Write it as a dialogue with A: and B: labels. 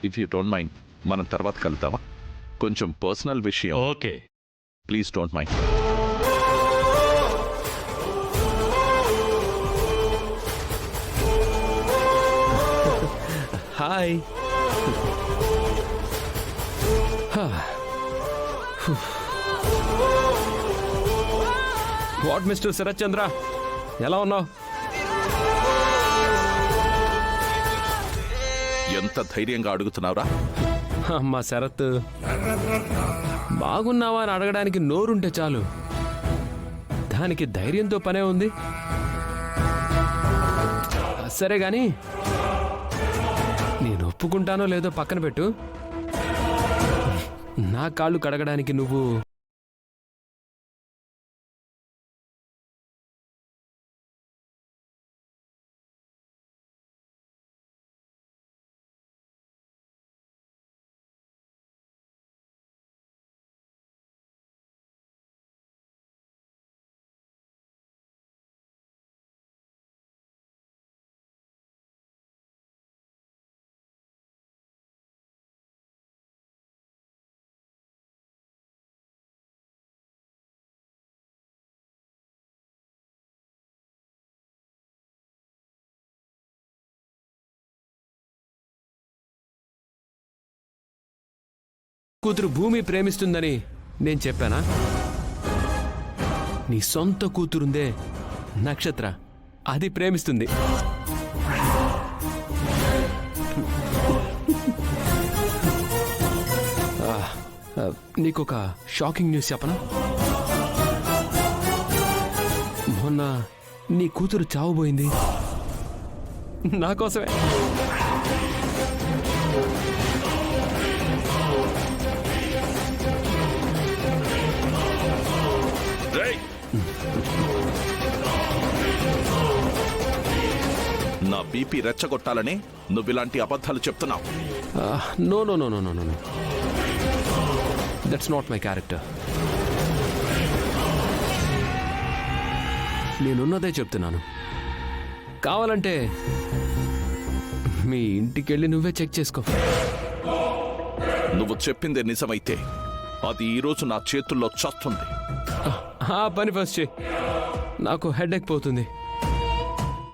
A: If you don't mind మనం తర్వాత కలుద్దామా? కొంచెం పర్సనల్ విషయం.
B: Okay.
A: Please don't mind.
C: Hi. What mister Sharath Chandra, ఎలా ఉన్నావు?
A: ఎంత ధైర్యంగా అడుగుతున్నావురా?
C: అమ్మా శరత్, బాగున్నావా అని అడగడానికి నోరుంటే చాలు, దానికి ధైర్యంతో పనే ఉంది. సరే గాని నేను ఒప్పుకుంటానో లేదో పక్కన పెట్టు. నా కాళ్ళు కడగడానికి నువ్వు కూతురు భూమి ప్రేమిస్తుందని నేను చెప్పానా? నీ సొంత కూతురుందే నక్షత్ర, అది ప్రేమిస్తుంది. నీకొక షాకింగ్ న్యూస్ చెప్పనా? మొన్న నీ కూతురు చావబోయింది నా కోసమే.
A: నా బీపీ రెచ్చగొట్టాలని నువ్విలాంటి అబద్ధాలు చెప్తున్నావు.
C: No no no no no no, that's not my character. నేనున్నదే చెప్తున్నాను. కావాలంటే మీ ఇంటికెళ్ళి నువ్వే చెక్ చేసుకో.
A: నువ్వు చెప్పిందే నిజమైతే అది ఈరోజు నా చేతుల్లో చస్తుంది.
C: ఆ పని ఫస్ట్ చెయ్యి, నాకు హెడేక్ పోతుంది.